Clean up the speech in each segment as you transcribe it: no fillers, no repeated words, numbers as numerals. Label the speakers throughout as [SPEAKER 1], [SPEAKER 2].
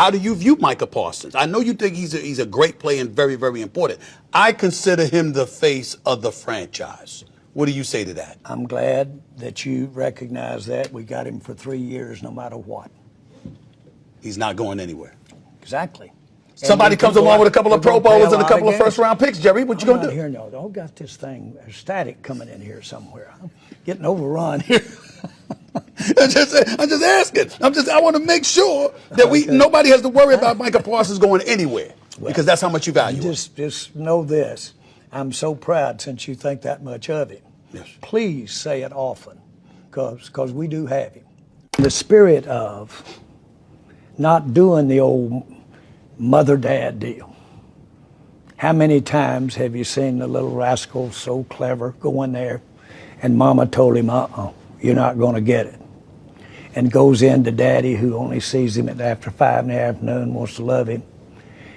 [SPEAKER 1] How do you view Micah Parsons? I know you think he's a great player and very, very important. I consider him the face of the franchise. What do you say to that?
[SPEAKER 2] I'm glad that you recognize that. We got him for 3 years no matter what.
[SPEAKER 1] He's not going anywhere.
[SPEAKER 2] Exactly.
[SPEAKER 1] Somebody comes along with a couple of Pro Bowlers and a couple of first-round picks, Jerry. What you going to do?
[SPEAKER 2] Here, no. Don't got this thing, static coming in here somewhere. I'm getting overrun here.
[SPEAKER 1] I'm just asking. I want to make sure that nobody has to worry about Micah Parsons going anywhere because that's how much you value him.
[SPEAKER 2] Just know this. I'm so proud since you think that much of him.
[SPEAKER 1] Yes.
[SPEAKER 2] Please say it often because we do have him. In the spirit of not doing the old mother-dad deal. How many times have you seen the little rascal so clever go in there and mama told him, you're not going to get it. And goes in to daddy who only sees him after 5 in the afternoon, wants to love him,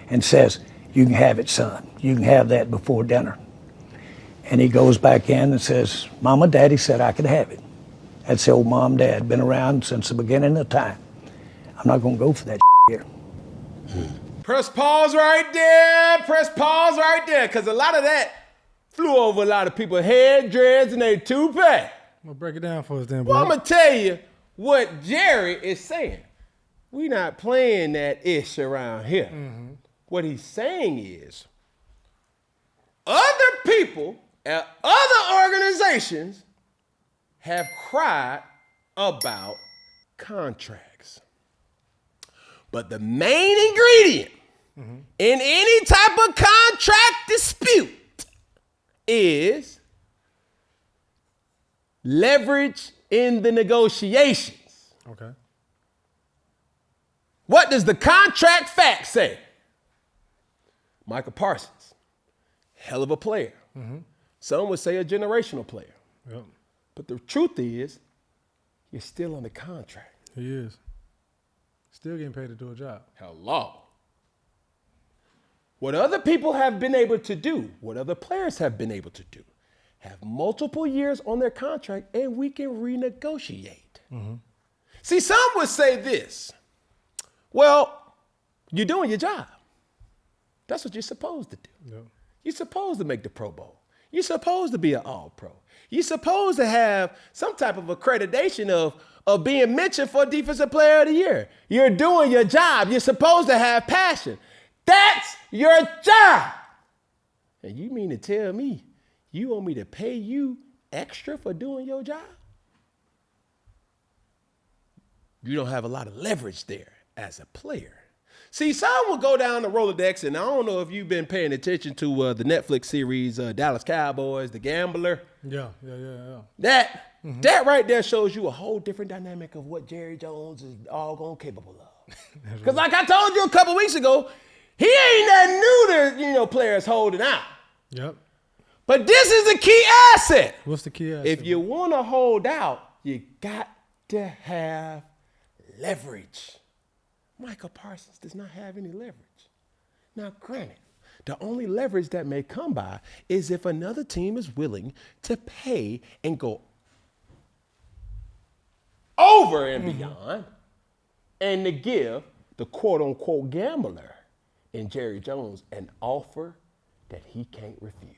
[SPEAKER 2] and says, you can have it, son. You can have that before dinner. And he goes back in and says, Mama, Daddy said I could have it. That's the old mom, dad, been around since the beginning of time. I'm not going to go for that here.
[SPEAKER 3] Press pause right there. Press pause right there. Because a lot of that flew over a lot of people's head, dreads, and they toupee.
[SPEAKER 4] I'm going to break it down for us then, bro.
[SPEAKER 3] Well, I'm going to tell you what Jerry is saying. We not playing that ish around here. Mm-hmm. What he's saying is other people at other organizations have cried about contracts. But the main ingredient in any type of contract dispute is leverage in the negotiations.
[SPEAKER 4] Okay.
[SPEAKER 3] What does the contract fact say? Micah Parsons, hell of a player. Mm-hmm. Some would say a generational player.
[SPEAKER 4] Yep.
[SPEAKER 3] But the truth is, you're still under contract.
[SPEAKER 4] He is. Still getting paid to do a job.
[SPEAKER 3] Hello. What other people have been able to do, what other players have been able to do, have multiple years on their contract and we can renegotiate. Mm-hmm. See, some would say this. Well, you're doing your job. That's what you're supposed to do. Yep. You're supposed to make the Pro Bowl. You're supposed to be an All-Pro. You're supposed to have some type of accreditation of being mentioned for Defensive Player of the Year. You're doing your job. You're supposed to have passion. That's your job. And you mean to tell me you want me to pay you extra for doing your job? You don't have a lot of leverage there as a player. See, some will go down the Rolodex, and I don't know if you've been paying attention to the Netflix series Dallas Cowboys, The Gambler.
[SPEAKER 4] Yeah.
[SPEAKER 3] That right there shows you a whole different dynamic of what Jerry Jones is all capable of. Because like I told you a couple weeks ago, he ain't that new to players holding out.
[SPEAKER 4] Yep.
[SPEAKER 3] But this is the key asset.
[SPEAKER 4] What's the key asset?
[SPEAKER 3] If you want to hold out, you got to have leverage. Micah Parsons does not have any leverage. Now, granted, the only leverage that may come by is if another team is willing to pay and go over and beyond and to give the quote-unquote gambler in Jerry Jones an offer that he can't refuse.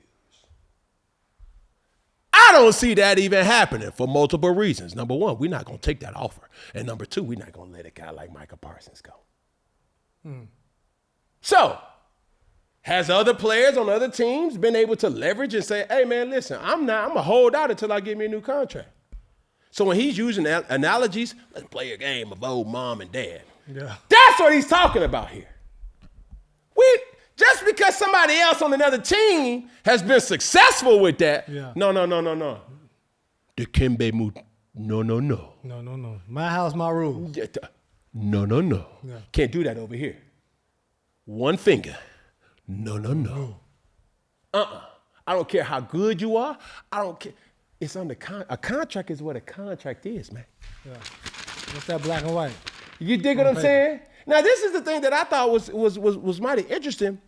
[SPEAKER 3] I don't see that even happening for multiple reasons. Number one, we're not going to take that offer. And number two, we're not going to let a guy like Micah Parsons go. So, has other players on other teams been able to leverage and say, hey, man, listen, I'm going to hold out until I get me a new contract. So when he's using analogies, let's play a game of old mom and dad.
[SPEAKER 4] Yeah.
[SPEAKER 3] That's what he's talking about here. Just because somebody else on another team has been successful with that, no. Dikembe
[SPEAKER 4] No. My house, my rules.
[SPEAKER 3] No.
[SPEAKER 4] Yeah.
[SPEAKER 3] Can't do that over here. One finger. No. I don't care how good you are. I don't care. It's under a contract is what a contract is, man.
[SPEAKER 4] Yeah. What's that black and white?
[SPEAKER 3] You dig what I'm saying? Now, this is the thing that I thought was mighty interesting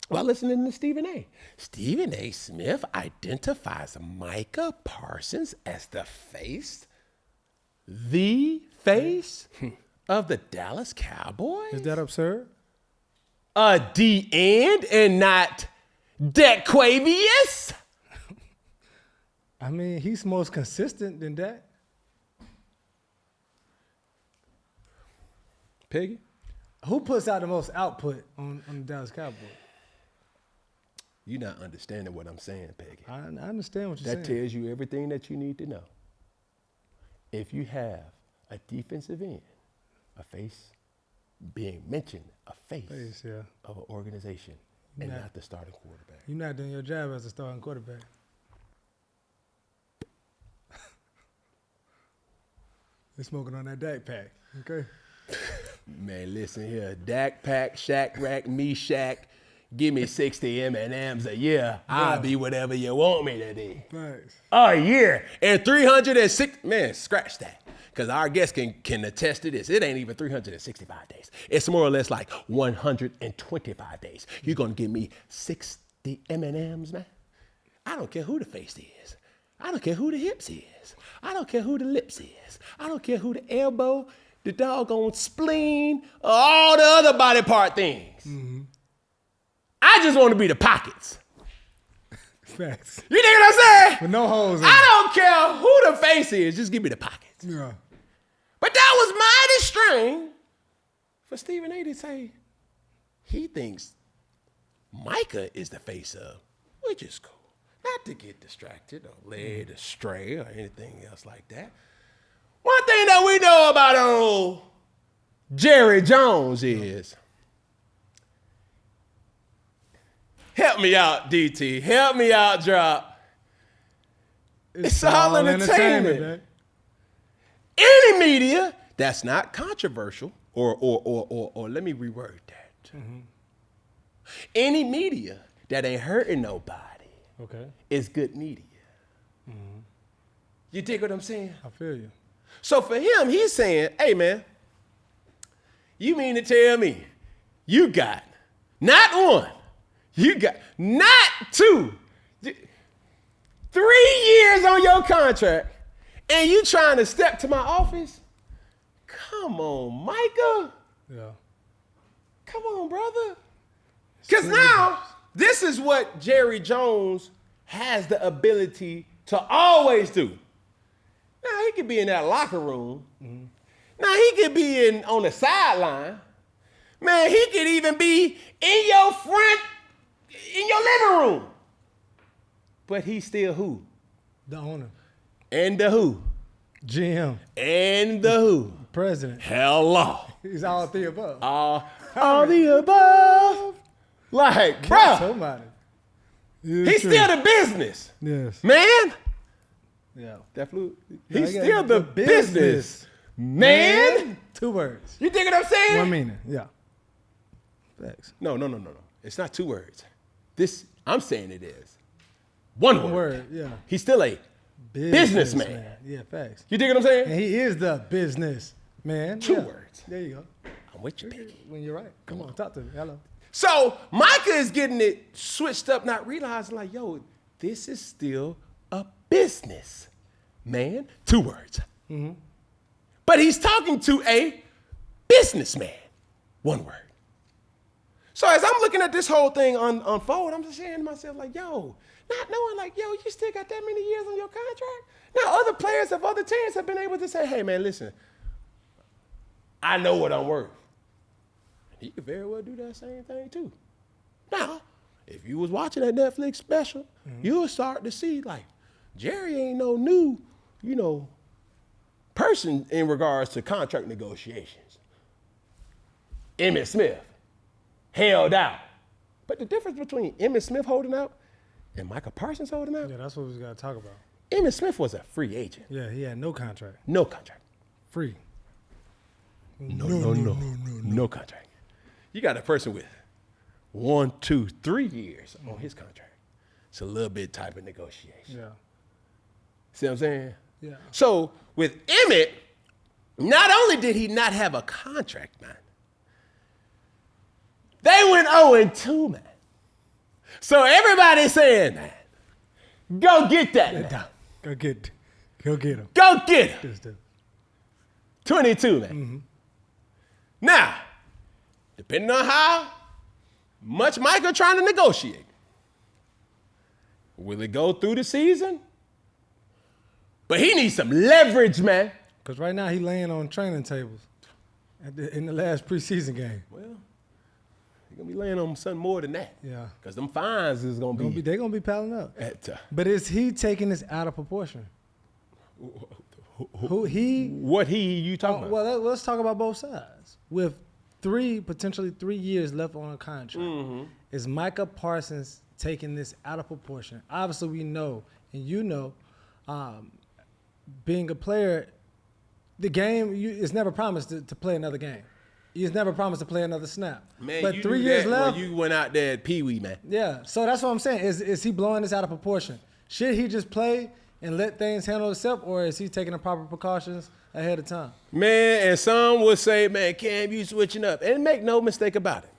[SPEAKER 3] while listening to Stephen A. Stephen A. Smith identifies Micah Parsons as the face of the Dallas Cowboys?
[SPEAKER 4] Is that absurd?
[SPEAKER 3] A D and not Dequavius?
[SPEAKER 4] I mean, he's most consistent than that.
[SPEAKER 3] Peggy?
[SPEAKER 4] Who puts out the most output on the Dallas Cowboys?
[SPEAKER 3] You're not understanding what I'm saying, Peggy.
[SPEAKER 4] I understand what you're
[SPEAKER 3] That
[SPEAKER 4] saying.
[SPEAKER 3] tells you everything that you need to know. If you have a defensive end, a face being mentioned, a face
[SPEAKER 4] Yeah.
[SPEAKER 3] of an organization, and
[SPEAKER 4] Nah.
[SPEAKER 3] not the starting quarterback.
[SPEAKER 4] You're not doing your job as a starting quarterback. They're smoking on that Dak pack, okay?
[SPEAKER 3] Man, listen here. Dak Pack, Shack Rack, Me Shack. Give me 60 M&Ms a year. I'll be whatever you want me to be.
[SPEAKER 4] Thanks.
[SPEAKER 3] A year. And 306, man, scratch that. Because our guests can attest to this. It ain't even 365 days. It's more or less like 125 days. You're going to give me 60 M&Ms, man? I don't care who the face is. I don't care who the hips is. I don't care who the lips is. I don't care who the elbow, the doggone spleen, or all the other body part things. Mm-hmm. I just want to be the pockets.
[SPEAKER 4] Facts.
[SPEAKER 3] You dig what I'm saying?
[SPEAKER 4] With no holes in
[SPEAKER 3] I don't care who the face is. Just give me the pockets.
[SPEAKER 4] it. Yeah.
[SPEAKER 3] But that was mighty strange for Stephen A to say he thinks Micah is the face of, which is cool. Not to get distracted or led astray or anything else like that. One thing that we know about old Jerry Jones is, help me out, DT. Help me out, Drop. It's all entertainment.
[SPEAKER 4] man.
[SPEAKER 3] Any media that's not controversial, or let me reword that.
[SPEAKER 4] Mm-hmm.
[SPEAKER 3] Any media that ain't hurting nobody
[SPEAKER 4] Okay.
[SPEAKER 3] is good media.
[SPEAKER 4] Mm-hmm.
[SPEAKER 3] You dig what I'm saying?
[SPEAKER 4] I feel you.
[SPEAKER 3] So for him, he's saying, hey, man, you mean to tell me you got not one, you got not two, 3 years on your contract, and you trying to step to my office? Come on, Micah.
[SPEAKER 4] Yeah.
[SPEAKER 3] Come on, brother. Because now, this is what Jerry Jones has the ability to always do. Now, he could be in that locker room. Mm-hmm. Now, he could be on the sideline. Man, he could even be in your living room. But he's still who?
[SPEAKER 4] The owner.
[SPEAKER 3] And the who?
[SPEAKER 4] GM.
[SPEAKER 3] And the who?
[SPEAKER 4] President.
[SPEAKER 3] Hello.
[SPEAKER 4] He's all three above.
[SPEAKER 3] All the above. Like, bruh,
[SPEAKER 4] Somebody.
[SPEAKER 3] he's still the business.
[SPEAKER 4] Yes.
[SPEAKER 3] Man.
[SPEAKER 4] Yeah.
[SPEAKER 3] That flew.
[SPEAKER 4] Yeah,
[SPEAKER 3] He's
[SPEAKER 4] I got
[SPEAKER 3] still the business. Man.
[SPEAKER 4] 2 words.
[SPEAKER 3] You dig what I'm saying?
[SPEAKER 4] 1 meaning. Yeah. Facts.
[SPEAKER 3] No. It's not 2 words. I'm saying it is 1 word.
[SPEAKER 4] Word. Yeah.
[SPEAKER 3] He's still a businessman.
[SPEAKER 4] Yeah. Facts.
[SPEAKER 3] You dig what I'm saying?
[SPEAKER 4] And he is the business man.
[SPEAKER 3] 2
[SPEAKER 4] Yeah.
[SPEAKER 3] words.
[SPEAKER 4] There you go.
[SPEAKER 3] I'm with you, Piggy.
[SPEAKER 4] When you're right. Come on. Talk to me. Hello.
[SPEAKER 3] So Micah is getting it switched up, not realizing like, yo, this is still a business, man. 2 words. Mm-hmm. But he's talking to a businessman. 1 word. So as I'm looking at this whole thing unfold, I'm just saying to myself like, yo, not knowing like, yo, you still got that many years on your contract? Now other players of other teams have been able to say, hey, man, listen, I know what I'm worth. He could very well do that same thing too. Now, if you was watching that Netflix special, you'll start to see like Jerry ain't no new, person in regards to contract negotiations. Emmitt Smith held out. But the difference between Emmitt Smith holding out and Micah Parsons holding out,
[SPEAKER 4] Yeah, that's what we got to talk about.
[SPEAKER 3] Emmitt Smith was a free agent.
[SPEAKER 4] Yeah, he had no contract.
[SPEAKER 3] No contract.
[SPEAKER 4] Free.
[SPEAKER 3] No contract. You got a person with 1, 2, 3 years on his contract. It's a little bit type of negotiation.
[SPEAKER 4] Yeah.
[SPEAKER 3] See what I'm saying?
[SPEAKER 4] Yeah.
[SPEAKER 3] So with Emmitt, not only did he not have a contract, man, they went 0-2, man. So everybody's saying, man, go get that man.
[SPEAKER 4] Go get him.
[SPEAKER 3] Go get him.
[SPEAKER 4] Just do.
[SPEAKER 3] 22, man. Now, depending on how much Micah trying to negotiate, will it go through the season? But he needs some leverage, man.
[SPEAKER 4] Because right now he laying on training tables in the last preseason game.
[SPEAKER 3] Well, he's going to be laying on something more than that.
[SPEAKER 4] Yeah.
[SPEAKER 3] Because them fines is going to be.
[SPEAKER 4] They're going to be piling up.
[SPEAKER 3] But
[SPEAKER 4] is he taking this out of proportion?
[SPEAKER 3] What you talking about?
[SPEAKER 4] Well, let's talk about both sides. With potentially 3 years left on a contract, is Micah Parsons taking this out of proportion? Obviously, we know, and you know, being a player, the game is never promised to play another game. He's never promised to play another snap.
[SPEAKER 3] Man,
[SPEAKER 4] but
[SPEAKER 3] you
[SPEAKER 4] 3
[SPEAKER 3] knew
[SPEAKER 4] years
[SPEAKER 3] that
[SPEAKER 4] left.
[SPEAKER 3] when you went out there at Pee Wee, man.
[SPEAKER 4] Yeah, so that's what I'm saying. Is he blowing this out of proportion? Should he just play and let things handle itself, or is he taking the proper precautions ahead of time?
[SPEAKER 3] Man, and some would say, man, Cam, you switching up. And make no mistake about it.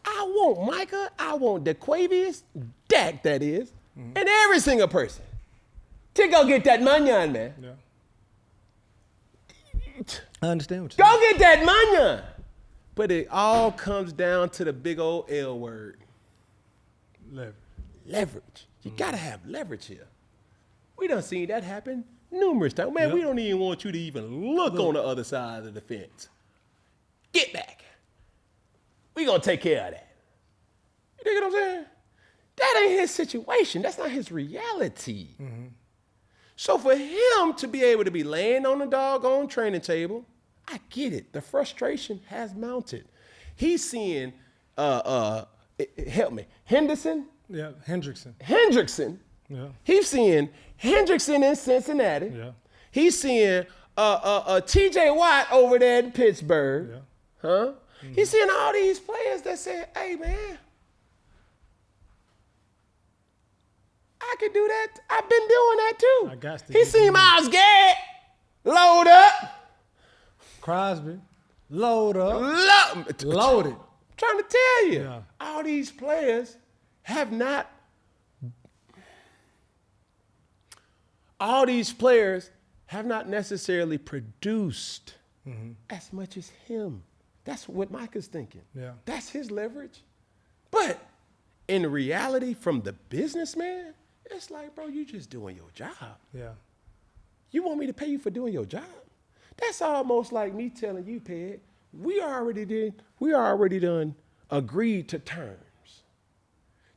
[SPEAKER 3] I want Micah, I want DeQuavius, Dak, that is, and every single person to go get that money on, man.
[SPEAKER 4] Yeah. I understand what
[SPEAKER 3] Go
[SPEAKER 4] you're saying.
[SPEAKER 3] get that money. But it all comes down to the big old L word. Leverage. You got to have leverage here. We done seen that happen numerous times. Man, we don't even want you to even look on the other side of the fence. Get back. We going to take care of that. You dig what I'm saying? That ain't his situation. That's not his reality. So for him to be able to be laying on the doggone training table, I get it. The frustration has mounted. He's seeing, help me, Henderson?
[SPEAKER 4] Yeah, Hendrickson. Yeah.
[SPEAKER 3] He's seeing Hendrickson in Cincinnati.
[SPEAKER 4] Yeah.
[SPEAKER 3] He's seeing T.J. Watt over there in Pittsburgh.
[SPEAKER 4] Yeah.
[SPEAKER 3] Huh? He's seeing all these players that say, hey, man, I could do that. I've been doing that too.
[SPEAKER 4] I got to
[SPEAKER 3] He
[SPEAKER 4] get
[SPEAKER 3] seen
[SPEAKER 4] you.
[SPEAKER 3] Myles Garrett load up.
[SPEAKER 4] Crosby, load up,
[SPEAKER 3] I'm
[SPEAKER 4] loaded.
[SPEAKER 3] trying to tell you,
[SPEAKER 4] Yeah.
[SPEAKER 3] all these players have not necessarily produced as much as him. That's what Micah's thinking.
[SPEAKER 4] Yeah.
[SPEAKER 3] That's his leverage. But in reality, from the businessman, it's like, bro, you just doing your job.
[SPEAKER 4] Yeah.
[SPEAKER 3] You want me to pay you for doing your job? That's almost like me telling you, Peg, we already done agreed to terms.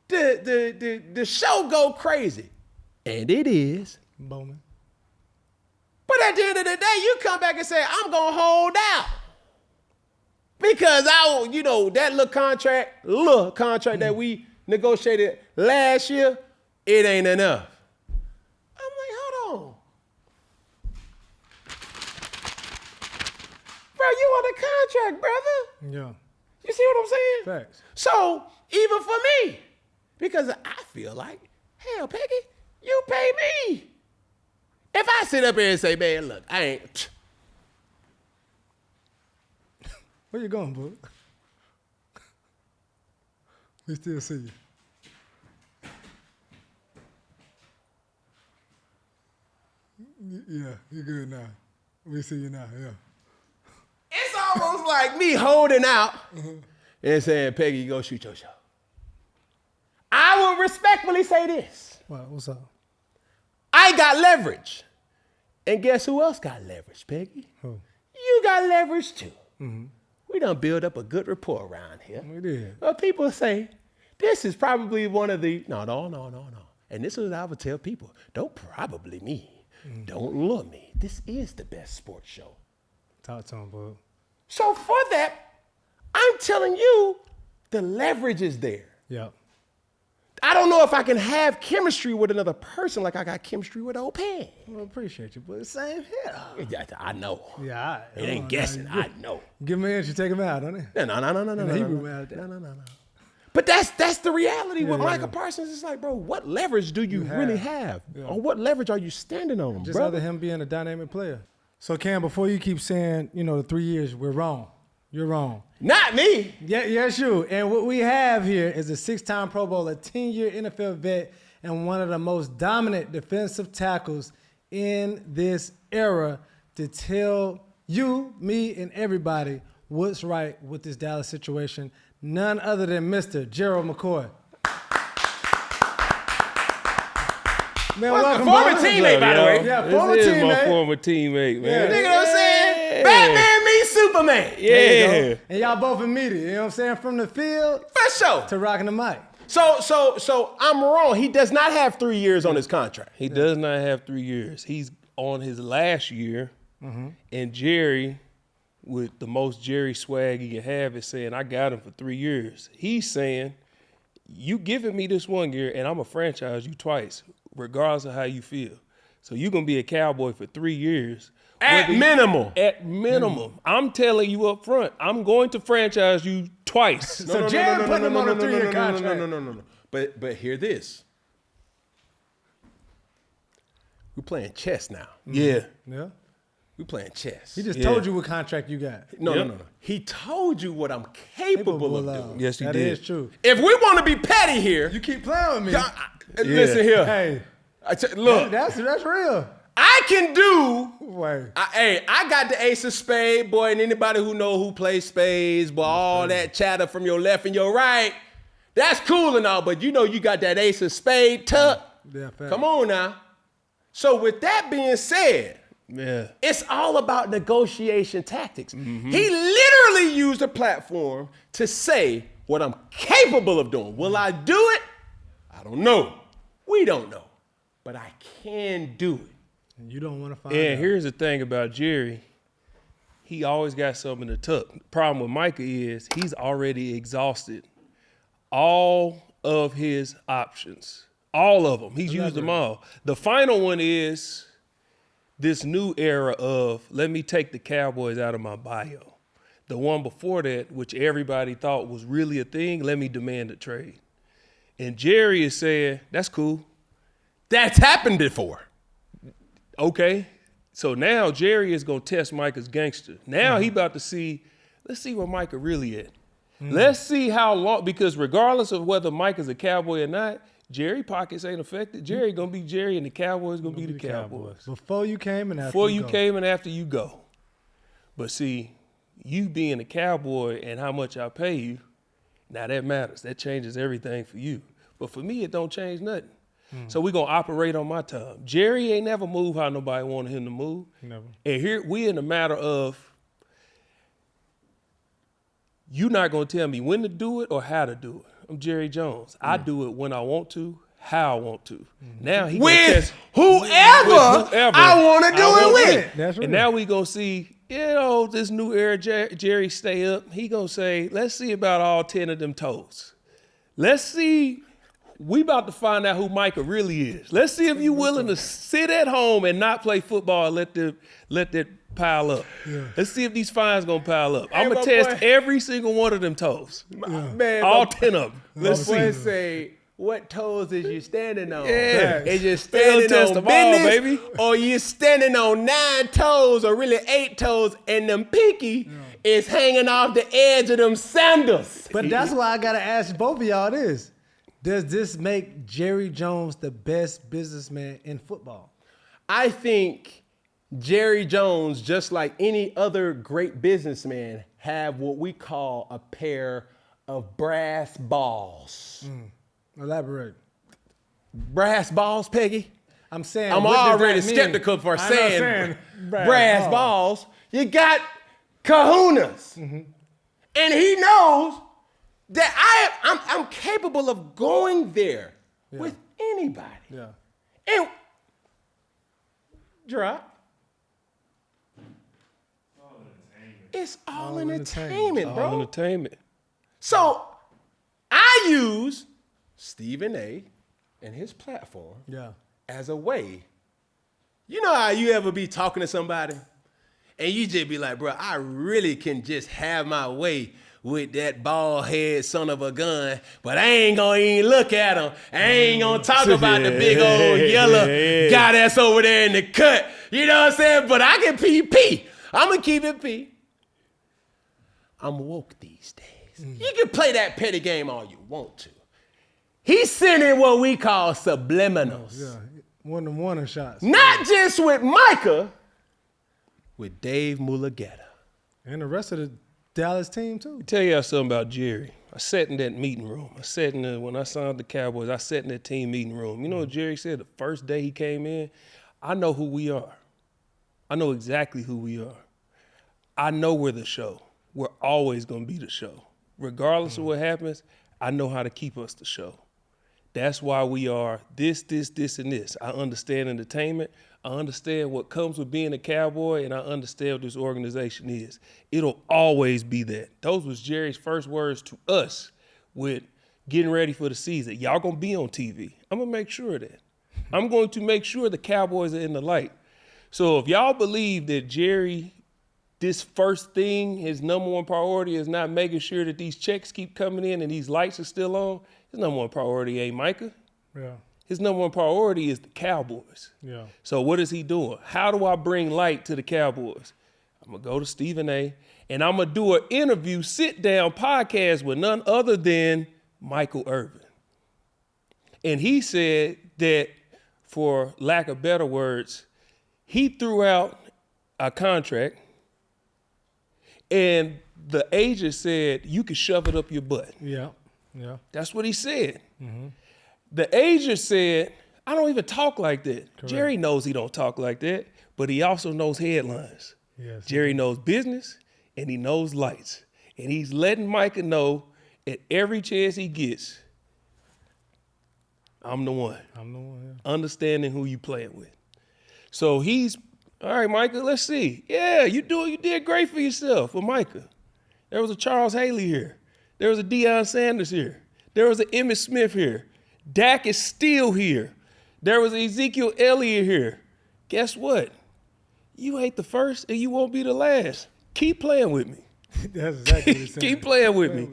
[SPEAKER 3] The show go crazy. And it is.
[SPEAKER 4] Bowman.
[SPEAKER 3] But at the end of the day, you come back and say, I'm gonna hold out. Because that little contract that we negotiated last year, it ain't enough. I'm like, hold on. Bro, you on a contract, brother.
[SPEAKER 4] Yeah.
[SPEAKER 3] You see what I'm saying?
[SPEAKER 4] Facts.
[SPEAKER 3] So, even for me, because I feel like, hell, Peggy, you pay me. If I sit up here and say, man, look, I ain't.
[SPEAKER 4] Where you going, bud? We still see you. Yeah, you're good now. We see you now, yeah.
[SPEAKER 3] It's almost like me holding out and saying, Peggy, go shoot your shot. I will respectfully say this.
[SPEAKER 4] Wow, what's up?
[SPEAKER 3] I got leverage. And guess who else got leverage, Peggy?
[SPEAKER 4] Who?
[SPEAKER 3] You got leverage too. We done build up a good rapport around here.
[SPEAKER 4] We did.
[SPEAKER 3] But people say, this is probably one of the, no. And this is what I would tell people. Don't probably me. Don't lure me. This is the best sports show.
[SPEAKER 4] Talk to him, bud.
[SPEAKER 3] So for that, I'm telling you, the leverage is there.
[SPEAKER 4] Yeah.
[SPEAKER 3] I don't know if I can have chemistry with another person like I got chemistry with old Pan.
[SPEAKER 4] Well, appreciate you, but same here.
[SPEAKER 3] Yeah, I know.
[SPEAKER 4] Yeah,
[SPEAKER 3] It ain't guessing. I know.
[SPEAKER 4] Give him an inch, you take him out, don't it?
[SPEAKER 3] No. But that's the reality with Micah Parsons. It's like, bro, what leverage do you really have?
[SPEAKER 4] Yeah.
[SPEAKER 3] Or what leverage are you standing on,
[SPEAKER 4] Just
[SPEAKER 3] brother?
[SPEAKER 4] other him being a dynamic player. So, Cam, before you keep saying, the 3 years, we're wrong. You're wrong.
[SPEAKER 3] Not me.
[SPEAKER 4] Yeah, yes, you. And what we have here is a 6-time Pro Bowler, 10-year NFL vet, and one of the most dominant defensive tackles in this era to tell you, me, and everybody what's right with this Dallas situation. None other than Mr. Gerald McCoy. Man, welcome,
[SPEAKER 3] former
[SPEAKER 4] brother.
[SPEAKER 3] teammate, by the way.
[SPEAKER 4] Yeah, former
[SPEAKER 5] This is my
[SPEAKER 4] teammate.
[SPEAKER 5] former teammate, man.
[SPEAKER 4] Yeah.
[SPEAKER 3] You know what I'm saying? Batman meets Superman.
[SPEAKER 5] Yeah.
[SPEAKER 4] And y'all both immediate, you know what I'm saying? From the field
[SPEAKER 3] For sure.
[SPEAKER 4] to rocking the mic.
[SPEAKER 3] So I'm wrong. He does not have 3 years on his contract.
[SPEAKER 5] He does not have 3 years. He's on his last year, and Jerry, with the most Jerry swag he can have, is saying, I got him for 3 years. He's saying, you giving me this 1 year, and I'm going to franchise you twice, regardless of how you feel. So you're going to be a Cowboy for 3 years.
[SPEAKER 3] At minimum.
[SPEAKER 5] At minimum. I'm telling you up front, I'm going to franchise you twice.
[SPEAKER 4] So Jerry putting him on a 3-year contract.
[SPEAKER 3] No. But hear this. We're playing chess now.
[SPEAKER 5] Yeah.
[SPEAKER 4] Yeah.
[SPEAKER 3] We're playing chess.
[SPEAKER 4] He just told you what contract you got.
[SPEAKER 3] No. He told you what I'm capable of doing.
[SPEAKER 5] Yes, he
[SPEAKER 4] That
[SPEAKER 5] did.
[SPEAKER 4] is true.
[SPEAKER 3] If we want to be petty here,
[SPEAKER 4] You keep playing with me.
[SPEAKER 3] listen here.
[SPEAKER 4] Hey,
[SPEAKER 3] Look,
[SPEAKER 4] that's real.
[SPEAKER 3] I can do.
[SPEAKER 4] Wait.
[SPEAKER 3] I got the ace of spade, boy, and anybody who know who plays spades, boy, all that chatter from your left and your right, that's cool and all, but you know you got that ace of spade tuck.
[SPEAKER 4] Yeah, fair.
[SPEAKER 3] Come on now. So with that being said,
[SPEAKER 5] Yeah.
[SPEAKER 3] it's all about negotiation tactics. He literally used a platform to say what I'm capable of doing. Will I do it? I don't know. We don't know. But I can do it.
[SPEAKER 4] And you don't want to find
[SPEAKER 5] And
[SPEAKER 4] out.
[SPEAKER 5] here's the thing about Jerry. He always got something to tuck. The problem with Micah is he's already exhausted all of his options. All of them. He's used them all. The final one is this new era of let me take the Cowboys out of my bio. The one before that, which everybody thought was really a thing, let me demand a trade. And Jerry is saying, that's cool.
[SPEAKER 3] That's happened before.
[SPEAKER 5] Okay. So now Jerry is going to test Micah's gangster. Now he about to see, let's see where Micah really at. Let's see how long, because regardless of whether Micah's a Cowboy or not, Jerry pockets ain't affected. Jerry going to be Jerry and the Cowboys going to be the Cowboys.
[SPEAKER 4] Before you came and after
[SPEAKER 5] Before
[SPEAKER 4] you
[SPEAKER 5] you
[SPEAKER 4] go.
[SPEAKER 5] came and after you go. But see, you being a Cowboy and how much I pay you, now that matters. That changes everything for you. But for me, it don't change nothing. So we're going to operate on my time. Jerry ain't never moved how nobody wanted him to move.
[SPEAKER 4] Never.
[SPEAKER 5] And here we in a matter of you not going to tell me when to do it or how to do it. I'm Jerry Jones. I do it when I want to, how I want to. Now he gonna
[SPEAKER 3] With
[SPEAKER 5] test
[SPEAKER 3] whoever I want to do it with.
[SPEAKER 4] That's right.
[SPEAKER 5] and now we going to see, this new era Jerry stay up. He going to say, let's see about all 10 of them toes. Let's see. We about to find out who Micah really is. Let's see if you're willing to sit at home and not play football and let that pile up. Yeah. Let's see if these fines gonna pile up. I'm
[SPEAKER 3] my
[SPEAKER 5] gonna test
[SPEAKER 3] boy.
[SPEAKER 5] every single one of them toes.
[SPEAKER 3] Man,
[SPEAKER 5] All 10 of them. Let's
[SPEAKER 3] my boy
[SPEAKER 5] see.
[SPEAKER 3] say, what toes is you standing on?
[SPEAKER 5] Yeah.
[SPEAKER 3] Is you
[SPEAKER 5] They'll
[SPEAKER 3] standing
[SPEAKER 5] test
[SPEAKER 3] on
[SPEAKER 5] them all,
[SPEAKER 3] business,
[SPEAKER 5] baby.
[SPEAKER 3] or you standing on 9 toes, or really 8 toes, and them pinky is hanging off the edge of them sandals?
[SPEAKER 4] But that's why I got to ask both of y'all this. Does this make Jerry Jones the best businessman in football?
[SPEAKER 3] I think Jerry Jones, just like any other great businessman, have what we call a pair of brass balls.
[SPEAKER 4] Elaborate.
[SPEAKER 3] Brass balls, Peggy?
[SPEAKER 4] I'm saying
[SPEAKER 3] I'm
[SPEAKER 4] what does
[SPEAKER 3] already
[SPEAKER 4] that mean?
[SPEAKER 3] skeptical for
[SPEAKER 4] I'm not
[SPEAKER 3] saying
[SPEAKER 4] brass
[SPEAKER 3] brass balls. You got kahunas. And he knows that I'm capable of going there with anybody.
[SPEAKER 4] Yeah.
[SPEAKER 3] And drop. It's all entertainment, bro.
[SPEAKER 5] All entertainment.
[SPEAKER 3] So I use Stephen A. and his platform
[SPEAKER 4] Yeah.
[SPEAKER 3] as a way. You know how you ever be talking to somebody and you just be like, bro, I really can just have my way with that bald head son of a gun, but I ain't gonna even look at him. I ain't gonna talk about the big old yellow guy that's over there in the cut. You know what I'm saying? But I can PP. I'm gonna keep it P. I'm woke these days. You can play that petty game all you want to. He's sending what we call subliminals.
[SPEAKER 4] Yeah. One shots.
[SPEAKER 3] Not just with Micah, with Dave Mulageta.
[SPEAKER 4] And the rest of the Dallas team too.
[SPEAKER 5] Tell y'all something about Jerry. I sat in that meeting room. When I signed the Cowboys, I sat in that team meeting room. You know what Jerry said the first day he came in? I know who we are. I know exactly who we are. I know we're the show. We're always going to be the show. Regardless of what happens, I know how to keep us the show. That's why we are this, and this. I understand entertainment. I understand what comes with being a Cowboy, and I understand what this organization is. It'll always be that. Those was Jerry's first words to us with getting ready for the season. Y'all going to be on TV. I'm going to make sure of that. I'm going to make sure the Cowboys are in the light. So if y'all believe that Jerry, this first thing, his number one priority is not making sure that these checks keep coming in and these lights are still on, his number one priority ain't Micah.
[SPEAKER 4] Yeah.
[SPEAKER 5] His number one priority is the Cowboys.
[SPEAKER 4] Yeah.
[SPEAKER 5] So what is he doing? How do I bring light to the Cowboys? I'm going to go to Stephen A. and I'm going to do an interview, sit-down podcast with none other than Michael Irvin. And he said that, for lack of better words, he threw out a contract and the agent said, you can shove it up your butt.
[SPEAKER 4] Yeah. Yeah.
[SPEAKER 5] That's what he said. Mm-hmm. The agent said, I don't even talk like that. Correct. Jerry knows he don't talk like that, but he also knows headlines.
[SPEAKER 4] Yes.
[SPEAKER 5] Jerry knows business and he knows lights. And he's letting Micah know at every chance he gets, I'm the one.
[SPEAKER 4] I'm the one, yeah.
[SPEAKER 5] Understanding who you playing with. So he's, all right, Micah, let's see. Yeah, you did great for yourself with Micah. There was a Charles Haley here. There was a Deion Sanders here. There was an Emmitt Smith here. Dak is still here. There was Ezekiel Elliott here. Guess what? You ain't the first and you won't be the last. Keep playing with me.
[SPEAKER 4] That's exactly what he's saying.
[SPEAKER 5] Keep playing with me.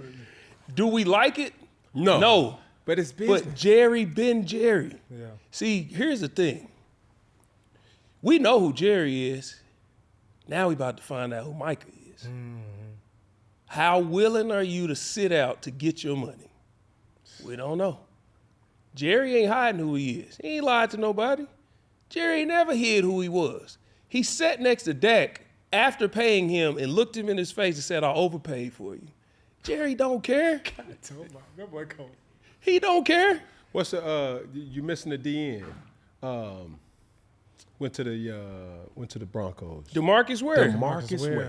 [SPEAKER 5] Do we like it?
[SPEAKER 3] No.
[SPEAKER 5] No.
[SPEAKER 3] But it's business.
[SPEAKER 5] But Jerry been Jerry.
[SPEAKER 4] Yeah.
[SPEAKER 5] See, here's the thing. We know who Jerry is. Now we about to find out who Micah is. Mm-hmm. How willing are you to sit out to get your money? We don't know. Jerry ain't hiding who he is. He ain't lied to nobody. Jerry never hid who he was. He sat next to Dak after paying him and looked him in his face and said, I overpaid for you. Jerry don't care.
[SPEAKER 4] That boy cold.
[SPEAKER 5] He don't care.
[SPEAKER 3] What's the you missing the DN? Went to the Broncos.
[SPEAKER 5] DeMarcus Ware.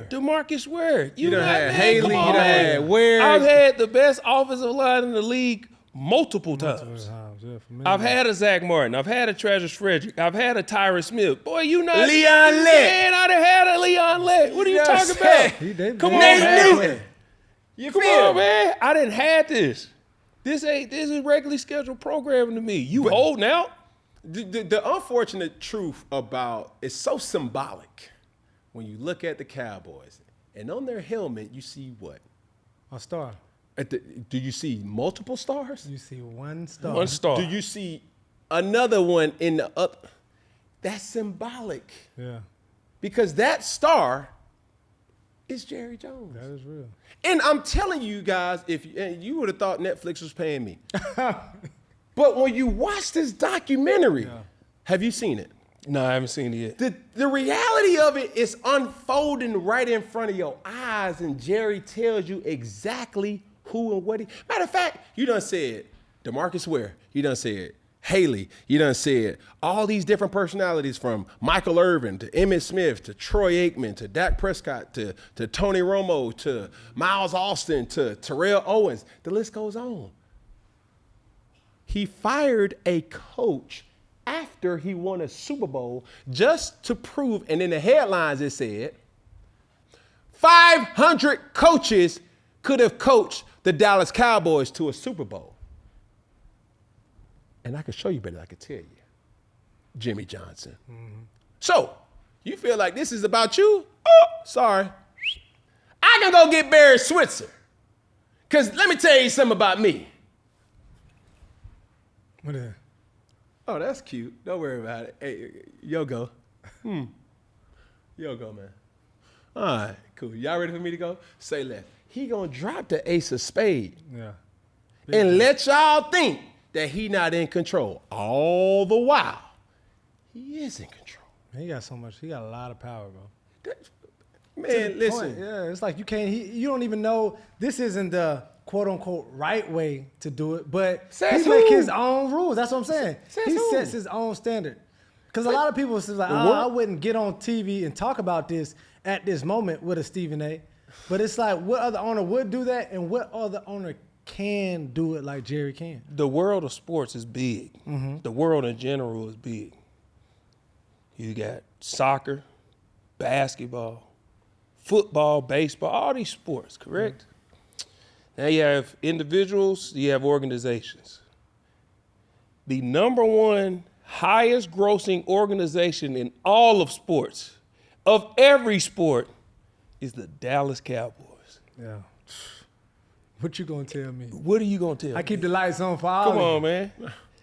[SPEAKER 3] DeMarcus Ware.
[SPEAKER 5] You
[SPEAKER 3] done had
[SPEAKER 5] man,
[SPEAKER 3] Haley. You done had Ware.
[SPEAKER 5] I've had the best offensive line in the league multiple times.
[SPEAKER 4] Yeah,
[SPEAKER 5] I've had a Zach Martin. I've had a Travis Frederick. I've had a Tyrus Smith. Boy, you not
[SPEAKER 3] Leon Lett.
[SPEAKER 5] Man, I done had a Leon Lett. What are you talking about? Come on, man.
[SPEAKER 3] You
[SPEAKER 5] Come
[SPEAKER 3] feel
[SPEAKER 5] on, man. I didn't have this. This is regularly scheduled programming to me. You holding out?
[SPEAKER 3] The unfortunate truth about it's so symbolic when you look at the Cowboys and on their helmet you see what?
[SPEAKER 4] A star.
[SPEAKER 3] Do you see multiple stars?
[SPEAKER 4] You see one star.
[SPEAKER 5] One star.
[SPEAKER 3] Do you see another one in the up? That's symbolic.
[SPEAKER 4] Yeah.
[SPEAKER 3] Because that star is Jerry Jones.
[SPEAKER 4] That is real.
[SPEAKER 3] And I'm telling you guys, if you would have thought Netflix was paying me. But when you watch this documentary, have you seen it?
[SPEAKER 5] No, I haven't seen it yet.
[SPEAKER 3] The reality of it is unfolding right in front of your eyes, and Jerry tells you exactly who and what he. Matter of fact, you done said DeMarcus Ware. You done said Haley. You done said all these different personalities from Michael Irvin to Emmitt Smith to Troy Aikman to Dak Prescott to Tony Romo to Miles Austin to Terrell Owens. The list goes on. He fired a coach after he won a Super Bowl just to prove, and in the headlines it said, 500 coaches could have coached the Dallas Cowboys to a Super Bowl. And I could show you better than I could tell you. Jimmy Johnson. Mm-hmm. So, you feel like this is about you? Oh, sorry. I can go get Barry Switzer. Because let me tell you something about me.
[SPEAKER 4] What is that?
[SPEAKER 3] Oh, that's cute. Don't worry about it. Hey, yo go. Yo go, man. All right, cool. Y'all ready for me to go? Say left. He gonna drop the ace of spades.
[SPEAKER 4] Yeah.
[SPEAKER 3] And let y'all think that he not in control. All the while, he is in control.
[SPEAKER 4] He got so much. He got a lot of power, bro.
[SPEAKER 3] Man, listen.
[SPEAKER 4] Yeah, it's like you can't. You don't even know this isn't the quote unquote right way to do it, but
[SPEAKER 3] Says
[SPEAKER 4] he make
[SPEAKER 3] who?
[SPEAKER 4] his own rules. That's what I'm saying.
[SPEAKER 3] Says
[SPEAKER 4] He
[SPEAKER 3] who?
[SPEAKER 4] sets his own standard. Because a lot of people say like, I wouldn't get on TV and talk about this at this moment with a Stephen A. But it's like, what other owner would do that, and what other owner can do it like Jerry can?
[SPEAKER 5] The world of sports is big. The world in general is big. You got soccer, basketball, football, baseball, all these sports, correct? Now you have individuals, you have organizations. The number one highest grossing organization in all of sports, of every sport, is the Dallas Cowboys.
[SPEAKER 4] Yeah. What you gonna tell me?
[SPEAKER 5] What are you gonna tell me?
[SPEAKER 4] I keep the lights on for all
[SPEAKER 5] Come
[SPEAKER 4] of
[SPEAKER 5] on,
[SPEAKER 4] you.
[SPEAKER 5] man.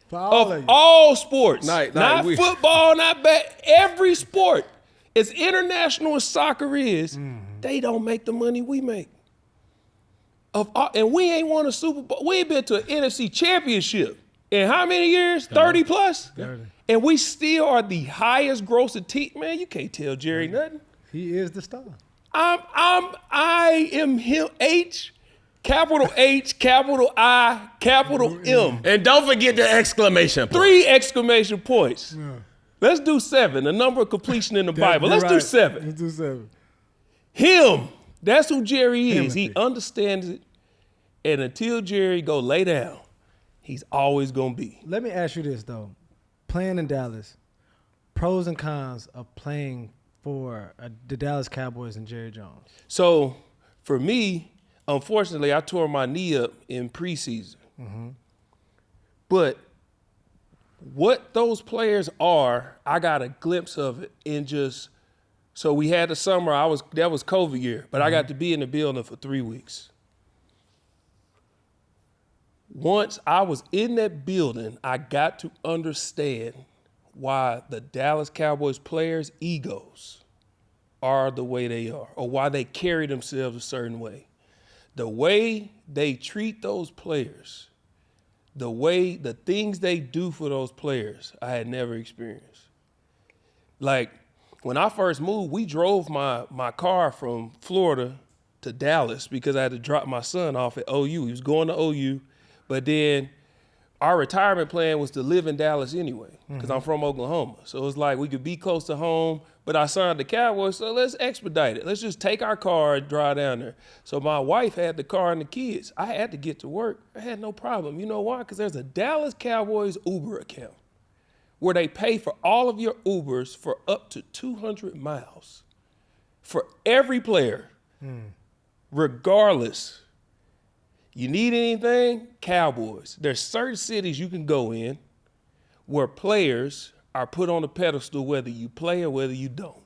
[SPEAKER 4] For all of
[SPEAKER 5] Of
[SPEAKER 4] you.
[SPEAKER 5] all sports,
[SPEAKER 3] Night,
[SPEAKER 5] not
[SPEAKER 3] we-
[SPEAKER 5] football, not every sport, as international as soccer is, they don't make the money we make. And we ain't won a Super Bowl. We ain't been to an NFC championship in how many years? 30 plus?
[SPEAKER 4] 30.
[SPEAKER 5] And we still are the highest grossing team. Man, you can't tell Jerry nothing.
[SPEAKER 4] He is the star.
[SPEAKER 5] I am him. Capital H, capital I, capital M.
[SPEAKER 3] And don't forget the exclamation point.
[SPEAKER 5] 3 exclamation points. Let's do 7, the number of completion in the Bible. Let's do 7.
[SPEAKER 4] Let's do 7.
[SPEAKER 5] Him, that's who Jerry is. He
[SPEAKER 4] Timothy.
[SPEAKER 5] understands it. And until Jerry go lay down, he's always going to be.
[SPEAKER 4] Let me ask you this, though. Playing in Dallas, pros and cons of playing for the Dallas Cowboys and Jerry Jones.
[SPEAKER 5] So for me, unfortunately, I tore my knee up in preseason. But what those players are, I got a glimpse of it in just, so we had the summer, that was COVID year, but I got to be in the building for 3 weeks. Once I was in that building, I got to understand why the Dallas Cowboys players' egos are the way they are, or why they carry themselves a certain way. The way they treat those players, the things they do for those players, I had never experienced. Like, when I first moved, we drove my car from Florida to Dallas because I had to drop my son off at OU. He was going to OU, but then our retirement plan was to live in Dallas anyway because I'm from Oklahoma. So it was like we could be close to home, but I signed the Cowboys, so let's expedite it. Let's just take our car and drive down there. So my wife had the car and the kids. I had to get to work. I had no problem. You know why? Because there's a Dallas Cowboys Uber account where they pay for all of your Ubers for up to 200 miles for every player, regardless. You need anything? Cowboys. There's certain cities you can go in where players are put on a pedestal whether you play or whether you don't.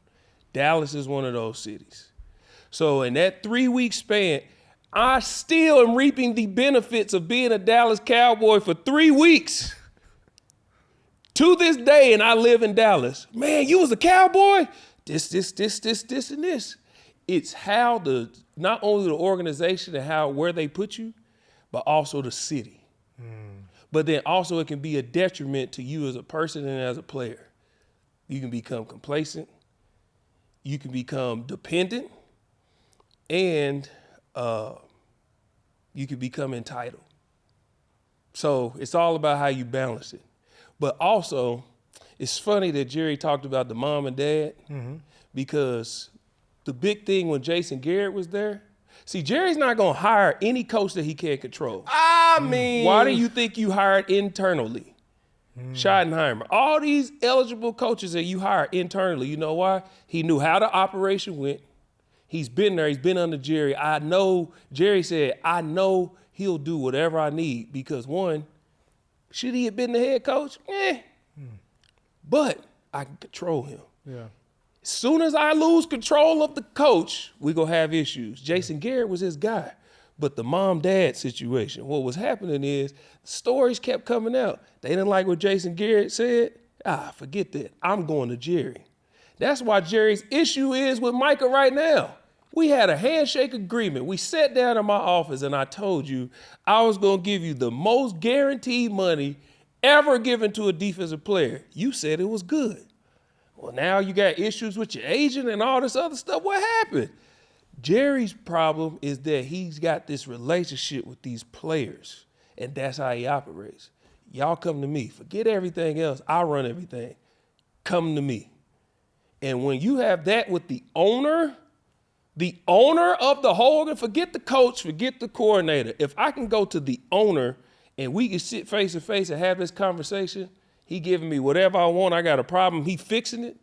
[SPEAKER 5] Dallas is one of those cities. So in that 3-week span, I still am reaping the benefits of being a Dallas Cowboy for 3 weeks. To this day, and I live in Dallas. Man, you was a Cowboy? This, and this. It's how not only the organization and where they put you, but also the city. But then also it can be a detriment to you as a person and as a player. You can become complacent. You can become dependent. And you can become entitled. So it's all about how you balance it. But also, it's funny that Jerry talked about the mom and dad because the big thing when Jason Garrett was there, see, Jerry's not going to hire any coach that he can't control.
[SPEAKER 3] I mean,
[SPEAKER 5] Why do you think you hired internally? Schottenheimer. All these eligible coaches that you hire internally, you know why? He knew how the operation went. He's been there. He's been under Jerry. I know, Jerry said, I know he'll do whatever I need because, one, should he have been the head coach? But I can control him.
[SPEAKER 4] Yeah.
[SPEAKER 5] As soon as I lose control of the coach, we're going to have issues. Jason Garrett was his guy. But the mom-dad situation, what was happening is stories kept coming out. They didn't like what Jason Garrett said. Forget that. I'm going to Jerry. That's why Jerry's issue is with Micah right now. We had a handshake agreement. We sat down in my office and I told you I was going to give you the most guaranteed money ever given to a defensive player. You said it was good. Well, now you got issues with your agent and all this other stuff. What happened? Jerry's problem is that he's got this relationship with these players, and that's how he operates. Y'all come to me. Forget everything else. I run everything. Come to me. And when you have that with the owner of the whole, forget the coach, forget the coordinator. If I can go to the owner and we can sit face to face and have this conversation, he giving me whatever I want, I got a problem, he fixing it.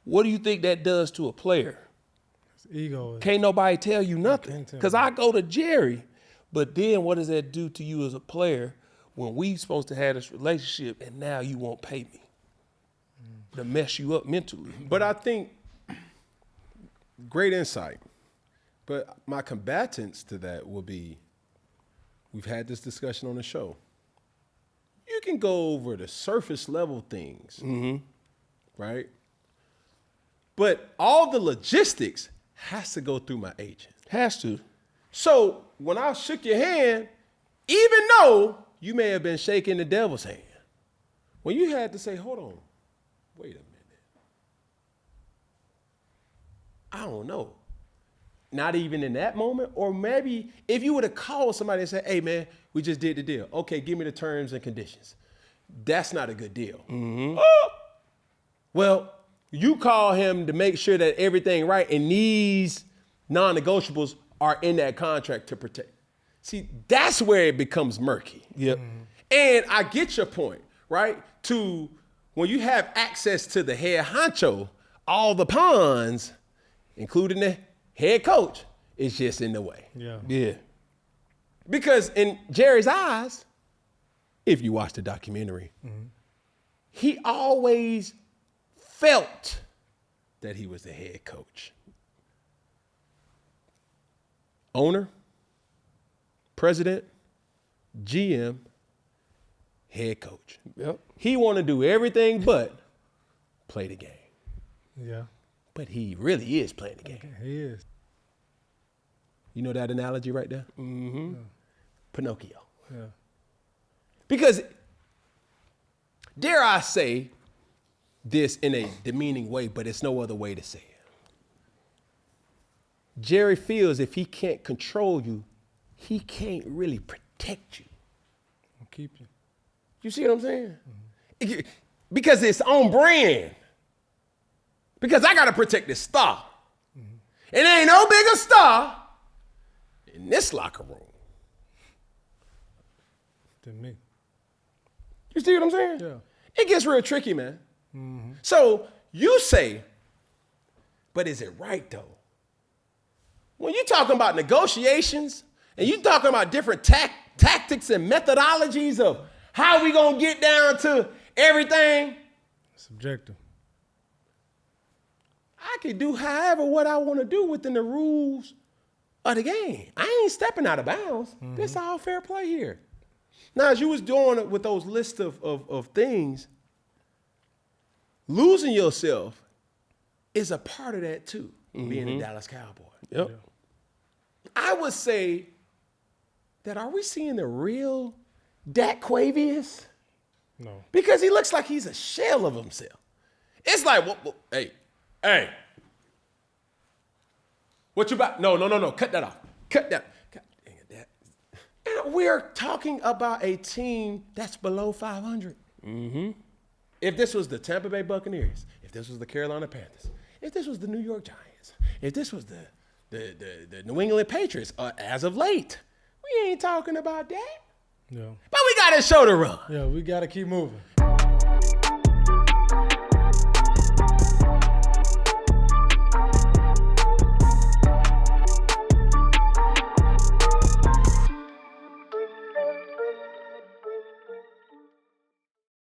[SPEAKER 5] What do you think that does to a player?
[SPEAKER 4] Ego.
[SPEAKER 5] Can't nobody tell you nothing. Because I go to Jerry. But then what does that do to you as a player when we supposed to have this relationship and now you won't pay me? To mess you up mentally.
[SPEAKER 3] But I think great insight. But my combatants to that will be, we've had this discussion on the show. You can go over the surface level things, right? But all the logistics has to go through my agent.
[SPEAKER 5] Has to.
[SPEAKER 3] So when I shook your hand, even though you may have been shaking the devil's hand, when you had to say, hold on, wait a minute. I don't know. Not even in that moment, or maybe if you would have called somebody and said, hey man, we just did the deal. Okay, give me the terms and conditions. That's not a good deal. Oh! Well, you call him to make sure that everything right and these non-negotiables are in that contract to protect. See, that's where it becomes murky.
[SPEAKER 5] Yep.
[SPEAKER 3] And I get your point, right? To when you have access to the head honcho, all the pawns, including the head coach, is just in the way.
[SPEAKER 4] Yeah.
[SPEAKER 5] Yeah.
[SPEAKER 3] Because in Jerry's eyes, if you watch the documentary, he always felt that he was the head coach. Owner, president, GM, head coach.
[SPEAKER 5] Yep.
[SPEAKER 3] He want to do everything but play the game.
[SPEAKER 4] Yeah.
[SPEAKER 3] But he really is playing the game.
[SPEAKER 4] He is.
[SPEAKER 3] You know that analogy right there? Mm-hmm.
[SPEAKER 4] Yeah.
[SPEAKER 3] Pinocchio.
[SPEAKER 4] Yeah.
[SPEAKER 3] Because, dare I say this in a demeaning way, but it's no other way to say it. Jerry feels if he can't control you, he can't really protect you.
[SPEAKER 4] I'll keep you.
[SPEAKER 3] You see what I'm saying? Mm-hmm. Because it's on brand. Because I got to protect this star. Mm-hmm. And there ain't no bigger star in this locker room
[SPEAKER 4] Than me.
[SPEAKER 3] You see what I'm saying?
[SPEAKER 4] Yeah.
[SPEAKER 3] It gets real tricky, man. Mm-hmm. So you say, but is it right though? When you're talking about negotiations and you're talking about different tactics and methodologies of how we gonna get down to everything,
[SPEAKER 4] Subjective.
[SPEAKER 3] I can do however what I want to do within the rules of the game. I ain't stepping out of bounds. Mm-hmm. This all fair play here. Now, as you was doing it with those lists of things, losing yourself is a part of that too, being a Dallas Cowboy.
[SPEAKER 5] Yep.
[SPEAKER 4] Yeah.
[SPEAKER 3] I would say that are we seeing the real Dak Quavius?
[SPEAKER 4] No.
[SPEAKER 3] Because he looks like he's a shell of himself. It's like, hey, what you about? No, cut that off. Cut that. God dang it, that. And we're talking about a team that's below 500. Mm-hmm. If this was the Tampa Bay Buccaneers, if this was the Carolina Panthers, if this was the New York Giants, if this was the New England Patriots, as of late, we ain't talking about that.
[SPEAKER 4] Yeah.
[SPEAKER 3] But we got to show the run.
[SPEAKER 4] Yeah, we got to keep moving.